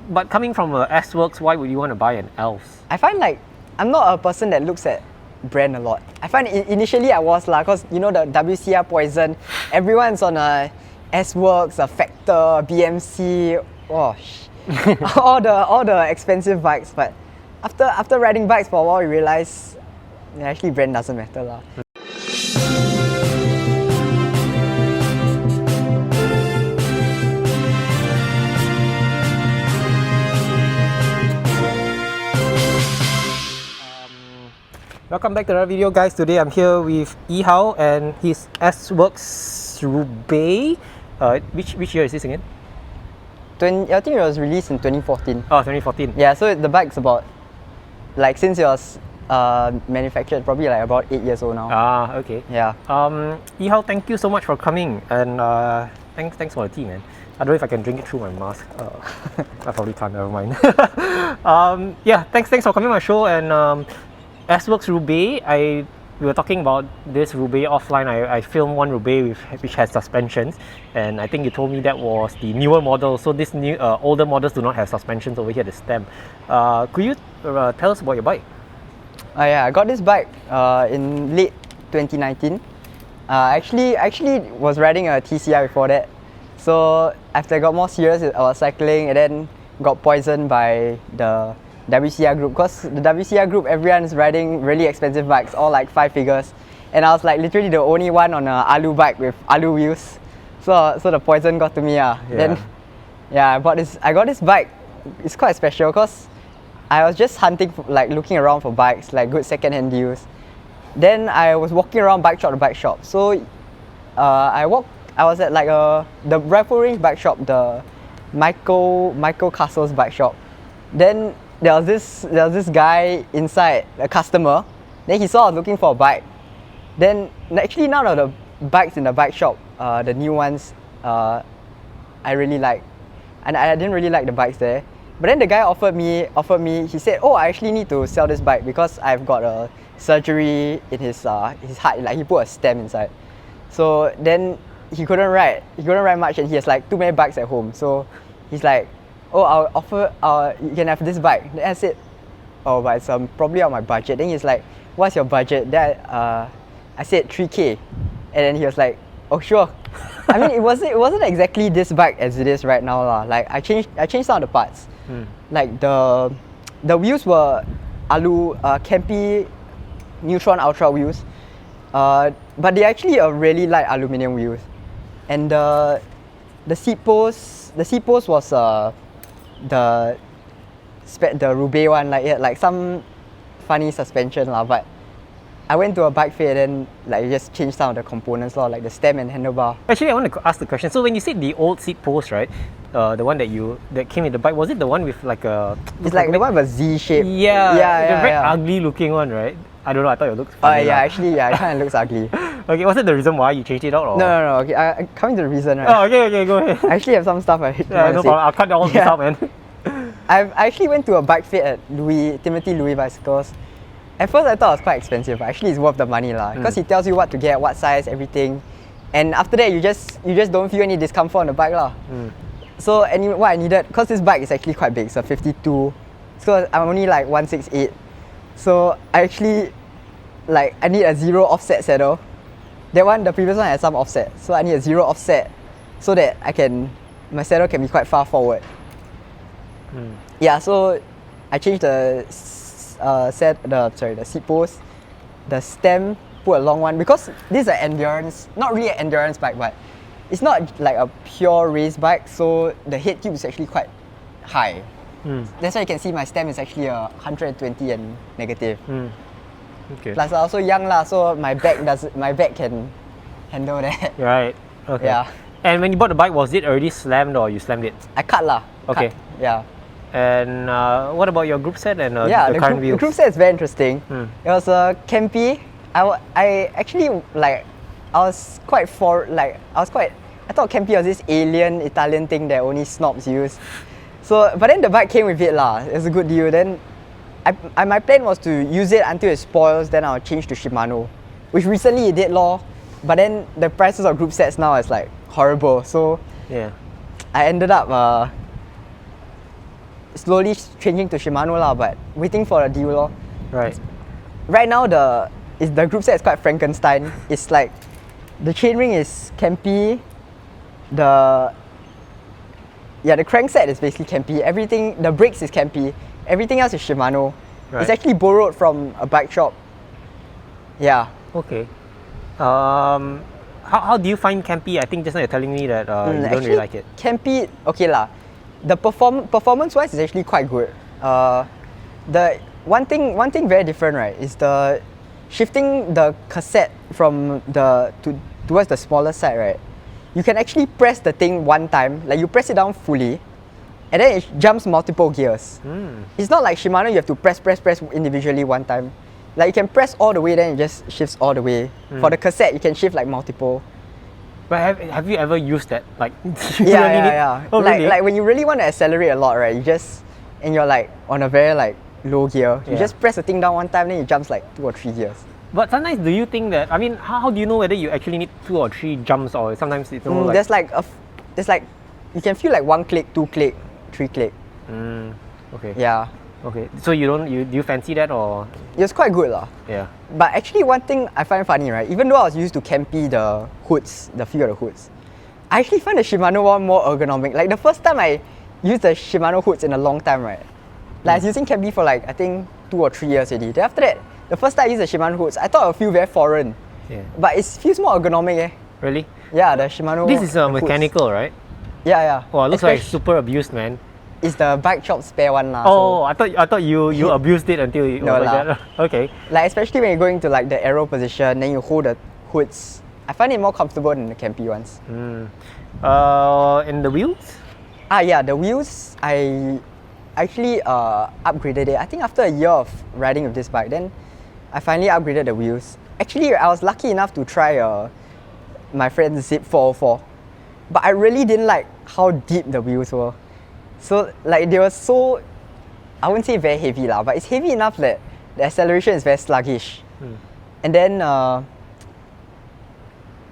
But coming from S-Works, why would you want to buy an Elves? I find like I'm not a person that looks at brand a lot. I find initially I was lah, cause you know the WCR Poison, everyone's on a S-Works, a Factor, BMC, all the expensive bikes. But after riding bikes for a while, you realize actually brand doesn't matter lah. Welcome back to another video, guys. Today I'm here with Yihao and his S-Works Roubaix. Which year is this again? I think it was released in 2014. Oh, 2014. Yeah, so the bike's about, like, since it was manufactured, probably like about 8 years old now. Ah, okay. Yeah. Yihao, thank you so much for coming, and thanks for the tea, man. I don't know if I can drink it through my mask. I probably can't, never mind. Yeah, thanks for coming on my show. And S-Works Roubaix, we were talking about this Roubaix offline. I filmed one Roubaix which has suspensions, and I think you told me that was the newer model. So this new older models do not have suspensions over here, the stem. Could you tell us about your bike? Yeah, I got this bike in late 2019. Actually was riding a TCI before that. So after I got more serious, I was cycling and then got poisoned by the WCR group, because the WCR group, everyone's riding really expensive bikes, all like 5 figures, and I was like literally the only one on a alu bike with alu wheels. So the poison got to me. Then I got this bike. It's quite special because I was just hunting for, like, looking around for bikes, like good second-hand deals. Then I was walking around bike shop to bike shop. So I was at like the Rifle Range bike shop, the Michael Castle's bike shop. Then there was this guy inside, a customer. Then he saw I was looking for a bike. Then actually none of the bikes in the bike shop, the new ones, I really like, and I didn't really like the bikes there. But then the guy offered me. He said, "Oh, I actually need to sell this bike because I've got a surgery in his heart. Like, he put a stem inside. So then he couldn't ride much, and he has like too many bikes at home. So he's like, oh, I'll offer, you can have this bike." Then I said, oh, but it's probably on my budget. Then he's like, what's your budget? Then I said 3K. And then he was like, oh, sure. I mean, it wasn't exactly this bike as it is right now lah. Like, I changed some of the parts. Like the wheels were alu Campy Neutron Ultra wheels, but they actually are really light aluminium wheels. And the seat post was the Roubaix one, like it had like some funny suspension lah. But I went to a bike fair and like just changed some of the components lah, like the stem and handlebar. Actually, I want to ask the question. So when you said the old seat post, right, the one that came with the bike, was it the one with like a? It's like the one with a Z shape. Yeah, the very ugly looking one, right? I don't know. I thought it looked funny. Actually, it kind of looks ugly. Okay, was it the reason why you changed it out? Or? No. Okay, I coming to the reason, right? Oh, okay, go ahead. I actually have some stuff I no problem. I'll cut all this out, man. I actually went to a bike fair at Timothy Louis Bicycles. At first I thought it was quite expensive, but actually it's worth the money lah. Because he tells you what to get, what size, everything. And after that you just don't feel any discomfort on the bike lah. So what I needed, because this bike is actually quite big, it's a 52. So I'm only like 168. So I actually, like, I need a 0 offset saddle. That one, the previous one had some offset. So I need a 0 offset so that my saddle can be quite far forward. Yeah, so I changed the seat post, the stem, put a long one, because this is an endurance, not really an endurance bike, but it's not like a pure race bike, so the head tube is actually quite high. That's why you can see my stem is actually a 120 and negative. Okay. Plus I'm also young lah, so my back can handle that. Right. Okay. Yeah. And when you bought the bike, was it already slammed or you slammed it? I cut lah. Okay. Cut. Yeah. And what about your group set and the current wheels? The group set is very interesting. It was a Campy. I actually, like, I thought Campy was this alien Italian thing that only snobs use. So, but then the bike came with it lah. It was a good deal. Then my plan was to use it until it spoils, then I'll change to Shimano, which recently it did law. But then the prices of group sets now is like horrible. So yeah, I ended up slowly changing to Shimano lah, but waiting for a deal lor. Right. Right now the group set is quite Frankenstein. It's like the chainring is Kempi, the crankset is basically Kempi. Everything, the brakes is Kempi. Everything else is Shimano. Right. It's actually borrowed from a bike shop. Yeah. Okay. How do you find Kempi? I think just now you're telling me that you don't really like it. Kempi, okay lah. The performance-wise is actually quite good. The one thing very different, right, is the shifting the cassette from towards the smaller side, right. You can actually press the thing one time, like you press it down fully, and then it jumps multiple gears. It's not like Shimano, you have to press individually one time. Like you can press all the way, then it just shifts all the way. For the cassette, you can shift like multiple. But have you ever used that? Like, yeah. Oh, really? Like when you really want to accelerate a lot, right? And you're like on a very like low gear. You just press the thing down one time, then it jumps like 2 or 3 gears. But sometimes, do you think that? I mean, how do you know whether you actually need 2 or 3 jumps, or sometimes it's more like? There's like you can feel like 1 click, 2 click, 3 click. Okay. Yeah. Okay. So do you fancy that, or? It's quite good lah. Yeah. But actually, one thing I find funny, right? Even though I was used to Kempi the hoods, the feel of the hoods, I actually find the Shimano one more ergonomic. Like the first time I used the Shimano hoods in a long time, right? Like I was using Kempi for like I think 2 or 3 years already. Then after that, the first time I used the Shimano hoods, I thought it would feel very foreign. Yeah. But it feels more ergonomic, eh? Really? Yeah, the Shimano. This is mechanical, right? Yeah. Oh, it looks like super abused, man. It's the bike shop spare one lah. Oh, so I thought you abused it until it no was like that. Okay. Like especially when you're going to like the aero position, then you hold the hoods. I find it more comfortable than the Kempi ones. And the wheels? Yeah, the wheels I actually upgraded it. I think after a year of riding with this bike, then I finally upgraded the wheels. Actually, I was lucky enough to try my friend's Zip 404, but I really didn't like how deep the wheels were. So like they were so, I wouldn't say very heavy lah, but it's heavy enough that the acceleration is very sluggish. And then I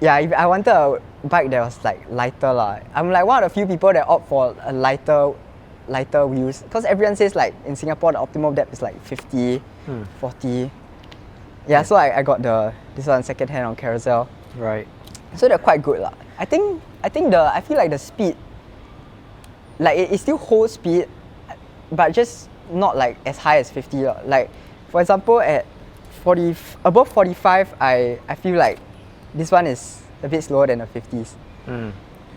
wanted a bike that was like lighter lah. I'm like one of the few people that opt for a lighter wheels, because everyone says like in Singapore the optimal depth is like 50, 40. Yeah, so I got this one second hand on Carousel. Right. So they're quite good lah. I feel like the speed, like it still holds speed, but just not like as high as 50. Like for example, at above 45, I feel like this one is a bit slower than the 50s.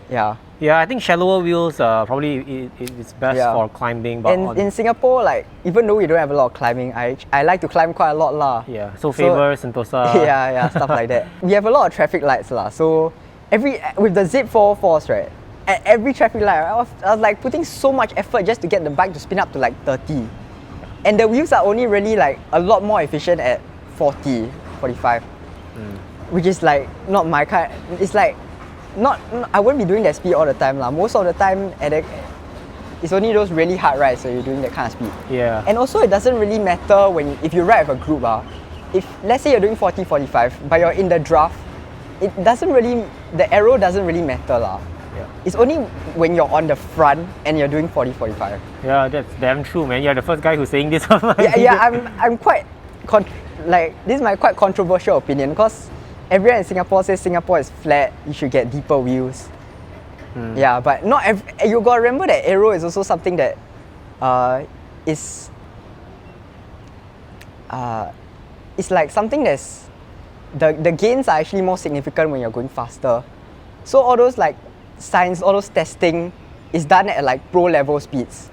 Yeah. Yeah, I think shallower wheels probably it's best for climbing. But in Singapore, like even though we don't have a lot of climbing, I like to climb quite a lot lah. Yeah. So Faber, Sentosa. Yeah, stuff like that. We have a lot of traffic lights lah. So with the Zip 404s, right? At every traffic light, I was like putting so much effort just to get the bike to spin up to like 30. And the wheels are only really like a lot more efficient at 40, 45. Which is like not my kind. It's like I won't be doing that speed all the time lah. Most of the time it's only those really hard rides so you're doing that kind of speed. Yeah. And also it doesn't really matter if you ride with a group. If let's say you're doing 40, 45, but you're in the draft, the aero doesn't really matter lah. Yeah. It's only when you're on the front and you're doing 40, 45. Yeah, that's damn true, man. You're the first guy who's saying this. I'm quite this is my quite controversial opinion, because everyone in Singapore says Singapore is flat, you should get deeper wheels. Yeah, but not you gotta remember that aero is also something that is it's like something that's the gains are actually more significant when you're going faster. So all those like science, all those testing is done at like pro level speeds.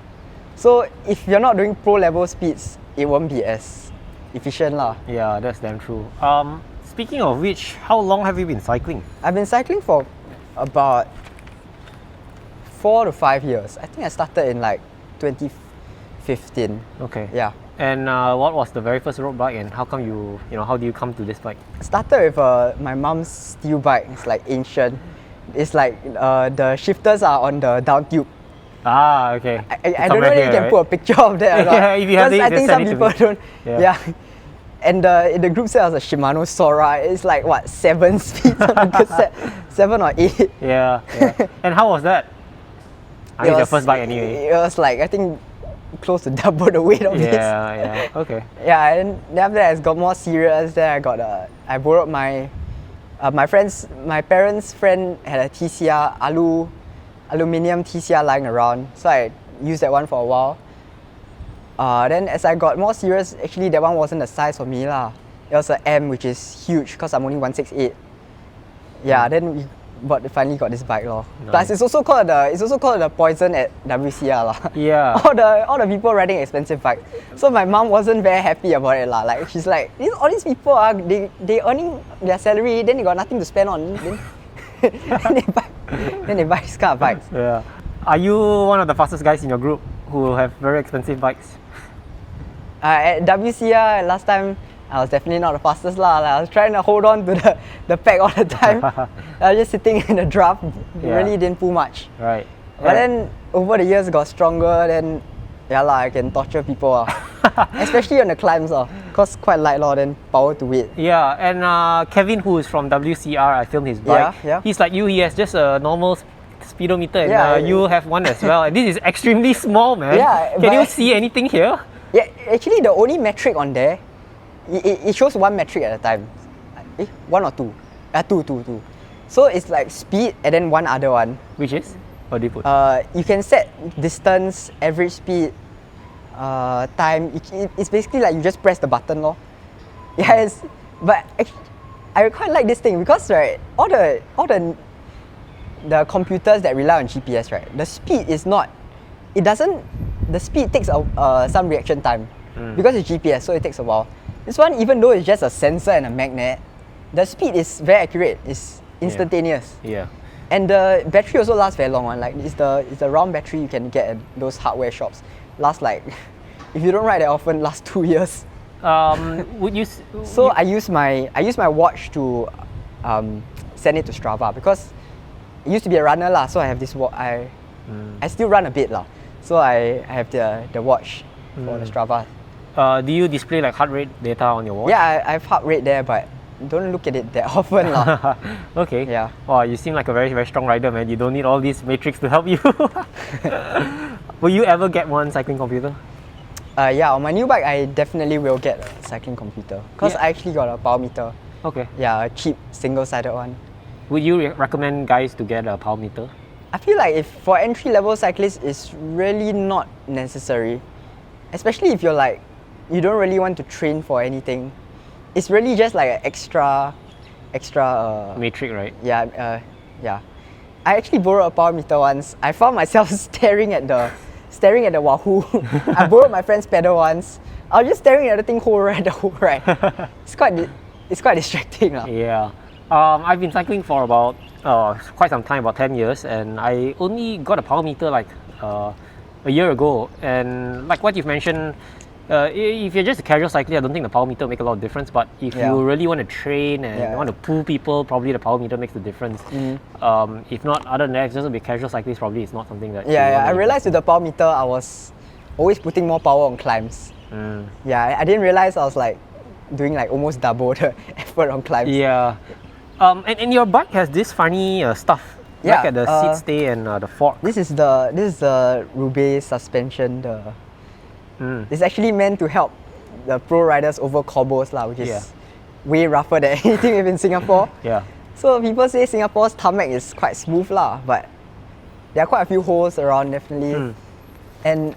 So if you're not doing pro level speeds, it won't be as efficient lah. Yeah, that's damn true. Speaking of which, how long have you been cycling? I've been cycling for about 4 to 5 years. I think I started in like 2015. Okay. Yeah. And what was the very first road bike, and how come how do you come to this bike? I started with my mom's steel bike. It's like ancient. It's like the shifters are on the down tube. Ah, okay. I don't know if you can put a picture of that or not. Yeah, if you have it, I think some people don't. Yeah. And in the group set was a Shimano Sora. It's like what, 7 speeds on the cassette, 7 or 8. Yeah. And how was that? It's your first bike anyway. It was like, I think close to double the weight of this. Yeah, okay. Yeah, and then after that it got more serious. Then I borrowed my my parents' friend had a TCR aluminium TCR lying around, so I used that one for a while. Then as I got more serious, actually that one wasn't the size for me lah. It was an M, which is huge because I'm only 168. Yeah, then finally got this bike lor. Nice. Plus it's also called the poison at WCR lah. Yeah. All the people riding expensive bikes. So my mom wasn't very happy about it lah. Like she's like, all these people are they earning their salary, then they got nothing to spend on. Then they buy this kind of bikes. Yeah. Are you one of the fastest guys in your group who have very expensive bikes? At WCR last time, I was definitely not the fastest lah. Like, I was trying to hold on to the pack all the time. I was just sitting in the draft, really didn't pull much. Right. But then over the years got stronger, then yeah lah, I can torture people especially on the climbs cause quite light lah, then power to weight. Yeah, and Kevin, who is from WCR, I filmed his bike. Yeah. He's like you, he has just a normal speedometer and Yeah, you have one as well. And this is extremely small, man. Yeah, Can you see anything here? Yeah, actually the only metric on there, it shows one metric at a time. One or two? Two. So it's like speed and then one other one. Which is? What do you put? You can set distance, average speed, time. It's basically like you just press the button lor. Yes, but actually, I quite like this thing because right, all the computers that rely on GPS, right, the speed is not. It doesn't. The speed takes some reaction time because it's GPS, so it takes a while. This one, even though it's just a sensor and a magnet, the speed is very accurate. It's instantaneous. Yeah. And the battery also lasts very long. Like it's the round battery you can get at those hardware shops. Lasts like, if you don't ride that often, lasts 2 years. Would you? So I use my watch to send it to Strava because it used to be a runner lah. So I have this watch. I still run a bit lah. So I have the watch for the Strava. Do you display like heart rate data on your watch? Yeah, I have heart rate there, but don't look at it that often lah. Okay. Yeah. Wow, you seem like a very, very strong rider, man. You don't need all these matrix to help you. Will you ever get one cycling computer? Yeah, on my new bike, I definitely will get a cycling computer because I actually got a power meter. Okay. Yeah, a cheap single-sided one. Would you recommend guys to get a power meter? I feel like if for entry-level cyclists, it's really not necessary. Especially if you're like, you don't really want to train for anything. It's really just like an extra Matrix, right? Yeah. I actually borrowed a power meter once. I found myself staring at the Wahoo. I borrowed my friend's pedal once. I was just staring at the thing whole ride. It's quite distracting. Yeah. I've been cycling for about quite some time, about 10 years, and I only got a power meter like a year ago. And like what you've mentioned, if you're just a casual cyclist, I don't think the power meter will make a lot of difference. But if you really want to train and want to pull people, probably the power meter makes the difference. If not, other than that, if just to be a casual cyclist, probably it's not something that. I realized with the power meter, I was always putting more power on climbs. Yeah, I didn't realize I was like doing like almost double the effort on climbs. Yeah. And your bike has this funny stuff. Like at the seat stay and the fork. This is the Roubaix suspension. It's actually meant to help the pro riders over cobbles lah, which is way rougher than anything in Singapore. Yeah. So people say Singapore's tarmac is quite smooth lah, but there are quite a few holes around definitely. And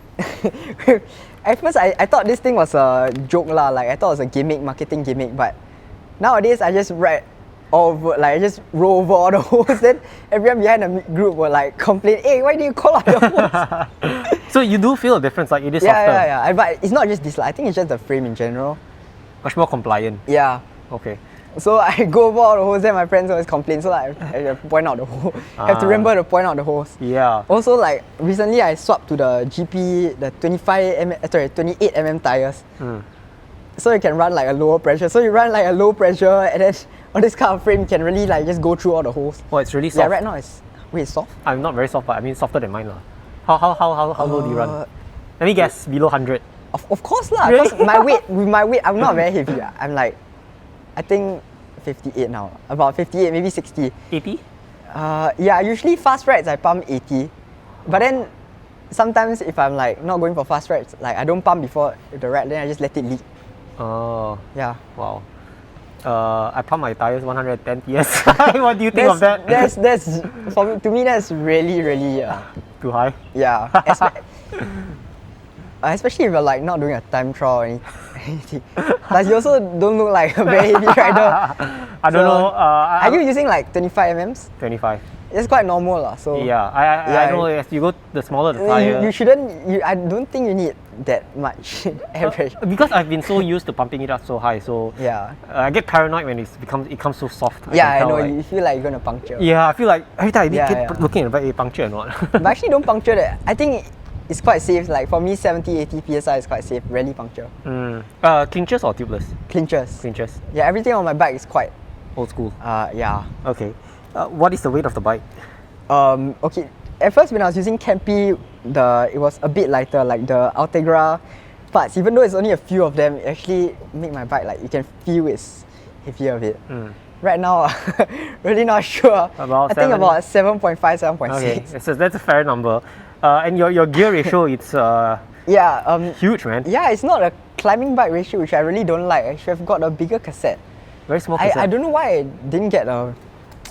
at first I thought this thing was a joke lah, like I thought it was a marketing gimmick, but nowadays I just ride over, like I just roll over all the holes, then everyone behind the group will like complain, hey, why do you call out the holes? So you do feel a difference, like it is softer? Yeah. But it's not just this, I think it's just the frame in general. Much more compliant. Yeah. Okay. So I go over all the holes, then my friends always complain, so like, I have to point out the hole. I have to remember to point out the holes. Yeah. Also like, recently I swapped to the GP, the 28mm tires. So you can run like a lower pressure. So you run like a low pressure and then on this kind of frame you can really like just go through all the holes. Oh, it's really soft? Yeah, right now it's soft? I'm not very soft, but I mean softer than mine lah. How low do you run? Let me guess, below 100. Of course lah, because with my weight, I'm not very heavy. I'm like, I think 58 now. About 58, maybe 60. 80? Yeah, usually fast rides I pump 80. But then sometimes if I'm like not going for fast rides, like I don't pump before the ride, then I just let it leak. Oh, Yeah. wow. I pump my tires 110 PS. What do you think of that? That's to me that's really Too high? yeah. Especially if you're like not doing a time trial or anything. Plus you also don't look like a very heavy rider. I don't know. Are you using like 25 mm? 25. It's quite normal lah. So Yeah, I know. As you go, the smaller the tire. you shouldn't. I don't think you need that much average. Because I've been so used to pumping it up so high, so Yeah. I get paranoid when it comes so soft. Yeah, I can know. tell, like- You feel like you're gonna puncture. Yeah, I feel like every time I Yeah, keep yeah. looking at the back, puncture or not. But actually don't puncture that. I think it's quite safe. Like for me 70-80 PSI is quite safe. Rarely puncture. Clinchers or tubeless? Clinchers. Clinchers. Yeah, everything on my bike is quite Old school. yeah. Okay. What is the weight of the bike? Okay. At first when I was using Campy, it was a bit lighter, like the Altegra parts. Even though it's only a few of them, it actually make my bike like you can feel it's heavier a bit. Right now, really not sure. About I think seven? about 7.5, 7.6. Okay, so that's a fair number. And your gear ratio, it's Yeah. huge, man. Yeah, it's not a climbing bike ratio, which I really don't like. I should have got a bigger cassette. Very small I cassette. don't know why I didn't get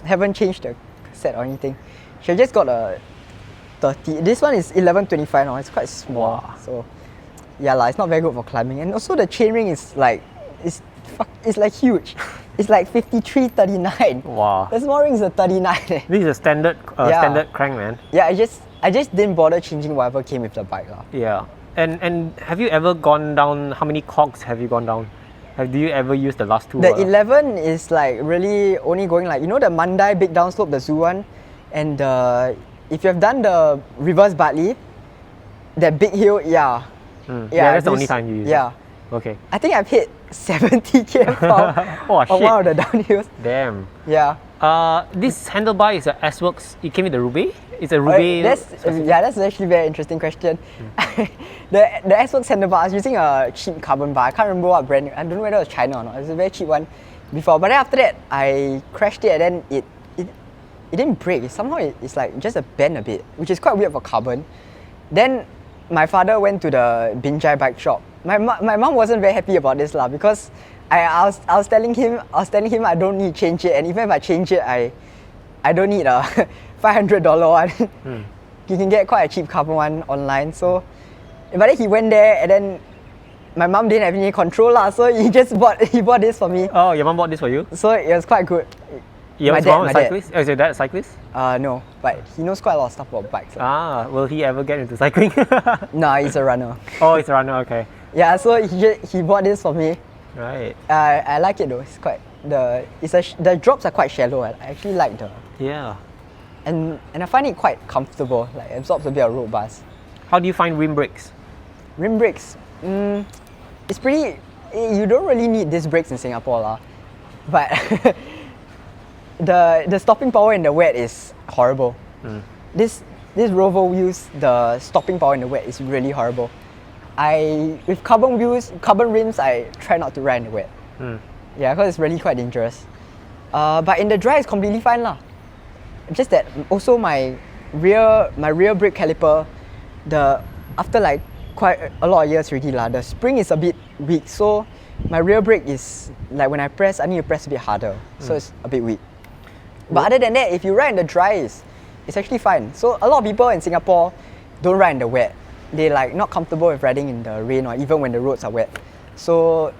haven't changed the cassette or anything. Should have just got a 30. This one is 1125 now. It's quite small. Wow. So yeah, it's not very good for climbing. And also the chainring is like it's like huge. It's like 5339. Wow. The small ring is a 39. This is a standard standard crank, man. Yeah, I just didn't bother changing whatever came with the bike lah. Yeah. And have you ever gone down? How many cogs have you gone down? Do you ever use the last two? The 11 is like really only going like, you know the Mandai big downslope, the zoo one, and if you have done the reverse Bartley, that big hill, yeah. Yeah, that's the only time you use Yeah. it. Okay. I think I've hit 70 km Oh, on shit. one of the downhills. Damn. Yeah. This handlebar is a S-Works. It came with the Roubaix. It's a Roubaix. That's actually a very interesting question. The S-Works handlebar, I was using a cheap carbon bar. I can't remember what brand. I don't know whether it was China or not. It was a very cheap one before. But then after that, I crashed it and then it didn't break. Somehow it's like just a bend a bit, which is quite weird for carbon. Then my father went to the Binjai bike shop. My mom wasn't very happy about this lah, because I was telling him I don't need to change it, and even if I change it, I don't need a $500 one. You can get quite a cheap carbon one online. So, but then he went there, and then my mom didn't have any control lah, so he bought this for me. Oh, your mom bought this for you? So it was quite good. Your mom a cyclist? Oh, is your dad a cyclist? No, but he knows quite a lot of stuff about bikes. Will he ever get into cycling? No, he's a runner. Oh, he's a runner, okay. Yeah, so he bought this for me. Right. I like it though. It's quite the drops are quite shallow. I actually like Yeah. and I find it quite comfortable. Like it absorbs a bit of road bars. How do you find rim brakes? Rim brakes, it's pretty. You don't really need disc brakes in Singapore lah, but the stopping power in the wet is horrible. This Rover wheels, the stopping power in the wet is really horrible. With carbon rims, I try not to ride in the wet. Yeah, because it's really quite dangerous. But in the dry, it's completely fine lah. Just that also my rear brake caliper, after like quite a lot of years already lah, the spring is a bit weak. So my rear brake is like when I press, I need to press a bit harder. So it's a bit weak. But other than that, if you ride in the dry, it's actually fine. So a lot of people in Singapore don't ride in the wet. They like not comfortable with riding in the rain or even when the roads are wet. So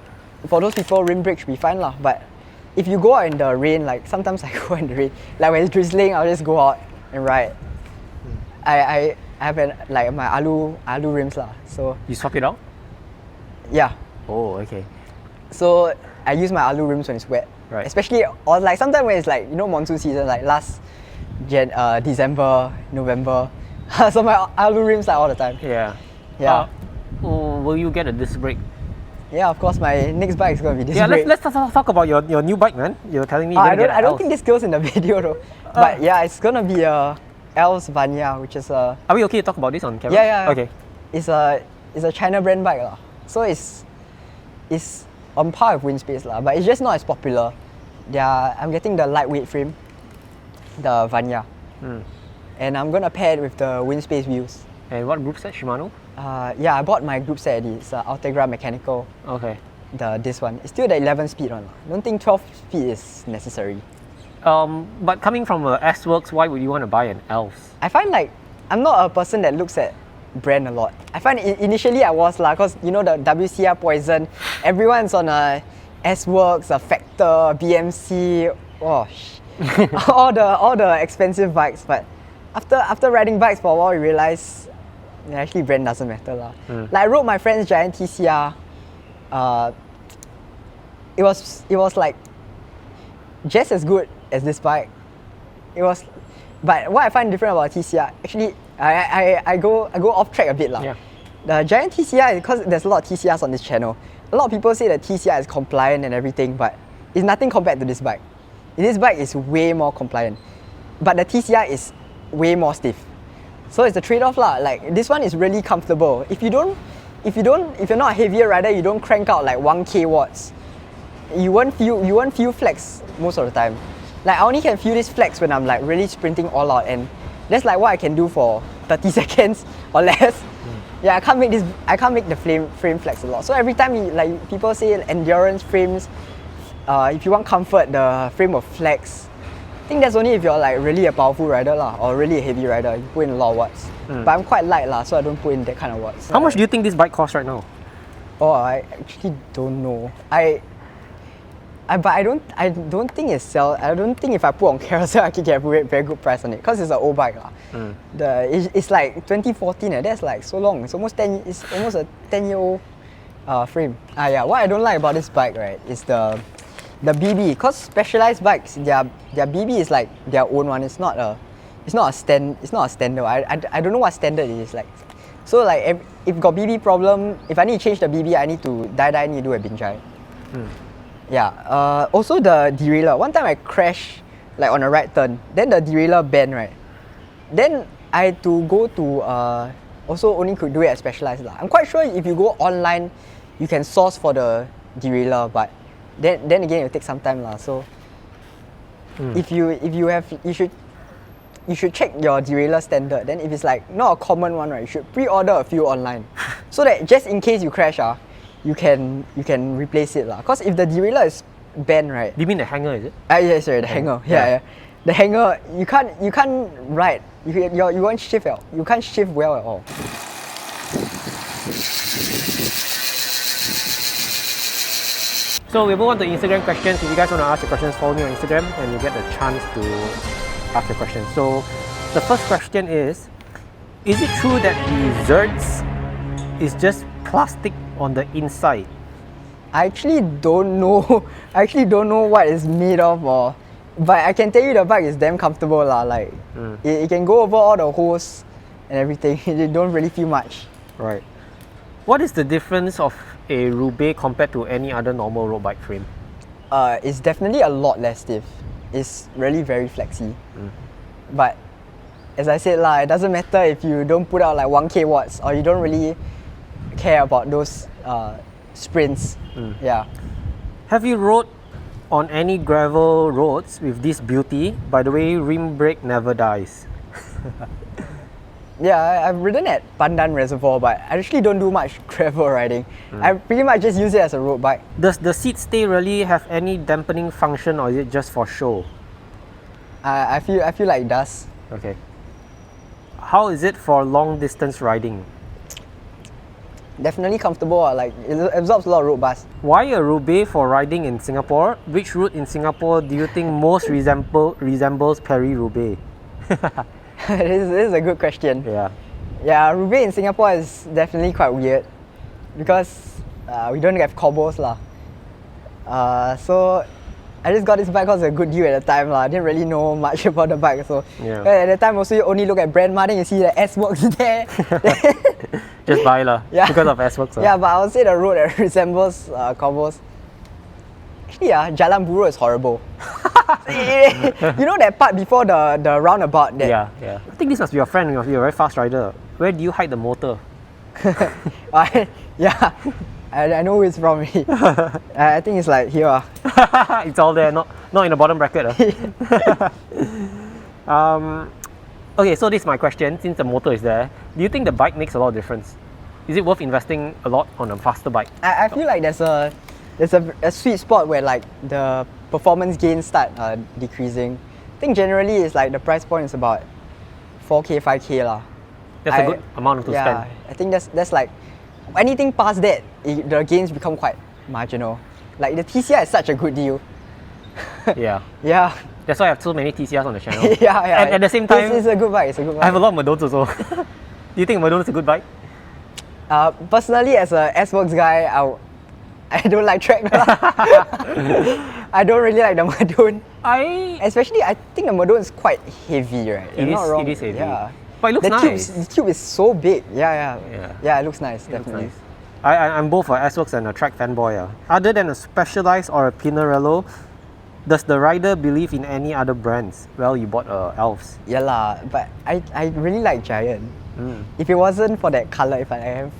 for those people, rim brakes should be fine lah. But if you go out in the rain, like sometimes I go in the rain, like when it's drizzling, I'll just go out and ride. I have like my alu rims lah. So You swap it out? yeah. Oh, okay. So I use my alu rims when it's wet. Right. Especially or like sometimes when it's like, you know, monsoon season, like last December, November. So my alu rims like all the time. Yeah. Yeah. Will you get a disc brake? Yeah, of course my next bike is gonna be this Yeah, brake. let's talk about your new bike, man. You're telling me you're I gonna get don't Elves. think this goes in the video though. But yeah, it's gonna be a Elves Vanyar, which is a Are we okay to talk about this on camera? yeah. Okay. It's a China brand bike lah. So it's on par with Windspace lah, but it's just not as popular. I'm getting the lightweight frame, the Vanyar, and I'm gonna pair it with the Windspace wheels. And what group set? Shimano? Yeah, I bought my group set already. It's Ultegra Mechanical. Okay. This one. It's still the 11 speed one. I don't think 12 speed is necessary. But coming from S-Works, why would you want to buy an Elves? I find like, I'm not a person that looks at brand a lot. I find initially I was lah, cause you know the WCR Poison, everyone's on a S-Works, a Factor, BMC, all the expensive bikes. But after riding bikes for a while, you realize actually brand doesn't matter lah. Like I rode my friend's Giant TCR. It was like just as good as this bike. But what I find different about TCR, actually, I go off track a bit lah. Yeah. The Giant TCR, because there's a lot of TCRs on this channel. A lot of people say that TCR is compliant and everything, but it's nothing compared to this bike. This bike is way more compliant, but the TCR is way more stiff. So it's a trade-off lah. Like this one is really comfortable. If you're not a heavier rider, you don't crank out like 1k watts. You won't feel flex most of the time. Like I only can feel this flex when I'm like really sprinting all out, and that's like what I can do for 30 seconds or less. Yeah, I can't make the frame flex a lot. So every time like people say endurance frames, if you want comfort, the frame will flex. I think that's only if you're like really a powerful rider lah, or really a heavy rider. You put in a lot of watts. But I'm quite light lah, so I don't put in that kind of watts. How much do you think this bike costs right now? Oh, I actually don't know. But I don't think it sells. I don't think if I put on Carousel I can get a very good price on it, because it's an old bike lah. It's like 2014. That's like so long. It's almost a 10-year-old frame. Yeah. What I don't like about this bike, right, is the BB. Because Specialized bikes, their BB is like their own one. It's not a standard. I don't know what standard it is like. So like if got BB problem, if I need to change the BB, I need to need to do a binjai. Yeah. Also the derailleur. One time I crashed like on a right turn. Then the derailleur bent, right. Then I had to go to also only could do it at Specialized lah. I'm quite sure if you go online, you can source for the derailleur, but then again it will take some time lah. So if you have, you should check your derailleur standard. Then if it's like not a common one, right, you should pre-order a few online, so that just in case you crash, you can replace it lah. Cause if the derailleur is bent, right. Do you mean the hanger, is it? Yeah, sorry, the hanger. Yeah. The hanger, you can't ride. You won't shift well. You can't shift well at all. So we'll move on to Instagram questions. If you guys want to ask your questions, follow me on Instagram and you get the chance to ask your questions. So the first question is it true that the Zertz is just plastic on the inside? I actually don't know. What it's made of, but I can tell you the bike is damn comfortable lah. Like it can go over all the holes and everything. You don't really feel much. Right. What is the difference of a Roubaix compared to any other normal road bike frame? It's definitely a lot less stiff. It's really very flexy. But as I said lah, it doesn't matter if you don't put out like 1k watts or you don't really care about those sprints. Yeah. Have you rode on any gravel roads with this beauty? By the way, rim brake never dies. Yeah, I've ridden at Pandan Reservoir, but I actually don't do much gravel riding. I pretty much just use it as a road bike. Does the seat stay really have any dampening function, or is it just for show? I feel like it does. Okay. How is it for long distance riding? Definitely comfortable. Like it absorbs a lot of road bars. Why a Roubaix for riding in Singapore? Which route in Singapore do you think most resembles Paris-Roubaix? This is a good question. Yeah, Roubaix in Singapore is definitely quite weird because we don't have cobbles lah. So I just got this bike because it was a good deal at the time lah. I didn't really know much about the bike, so at the time also you only look at brand then you see the S-Works there. just buy lah. Because of S-Works. Yeah, but I would say the road that resembles cobbles. Actually, Jalan Buruh is horrible. You know that part before the roundabout? Yeah. I think this must be your friend. You must be a very fast rider. Where do you hide the motor? Yeah, I know who it's from. I think it's like here. It's all there, not in the bottom bracket. Okay, so this is my question. Since the motor is there, Do you think the bike makes a lot of difference? Is it worth investing a lot on a faster bike? I feel like there's a sweet spot where like the performance gains start decreasing. I think generally it's like the price point is about 4K, 5K lah. That's a good amount to spend. I think that's like anything past that, the gains become quite marginal. Like the TCR is such a good deal. Yeah. Yeah. That's why I have so many TCRs on the channel. Yeah. And at the same time, it's a good bike. It's a good bike. I have a lot of Madones also. Do you think Madone is a good bike? Personally, as a S-Works guy, I don't like track. I don't really like the Madone. Especially, I think the Madone is quite heavy, right? It is heavy. Yeah. But it looks nice. The tube is so big. Yeah, it looks nice, definitely. Looks nice. I'm both a S-Works and a track fanboy. Other than a Specialized or a Pinarello, does the rider believe in any other brands? Well, you bought Elves. Yeah lah, but I really like Giant. If it wasn't for that color, I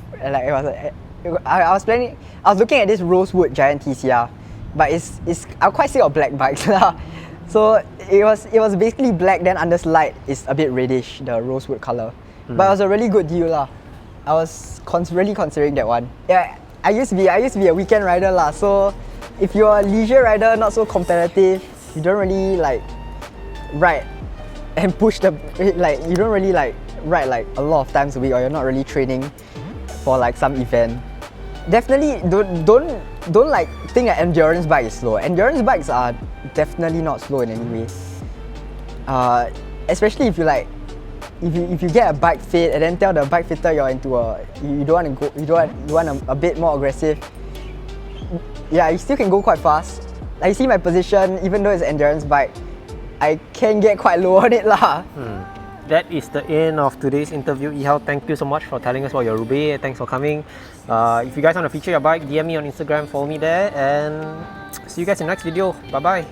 was looking at this Rosewood Giant TCR, but I'm quite sick of black bikes lah. So it was basically black, then under slide is a bit reddish, the Rosewood color. But it was a really good deal lah. I was really considering that one. Yeah, I used to be a weekend rider lah. So if you're a leisure rider, not so competitive, you don't really like ride and push you don't really like ride like a lot of times a week, or you're not really training for like some event. Definitely don't like think that endurance bike is slow. Endurance bikes are definitely not slow in any way. Especially if you get a bike fit and then tell the bike fitter you want a bit more aggressive. Yeah, you still can go quite fast. Like you see my position, even though it's an endurance bike, I can get quite low on it lah. That is the end of today's interview. Ihao, thank you so much for telling us about your Roubaix. Thanks for coming. If you guys want to feature your bike, DM me on Instagram, follow me there, and see you guys in the next video. Bye bye.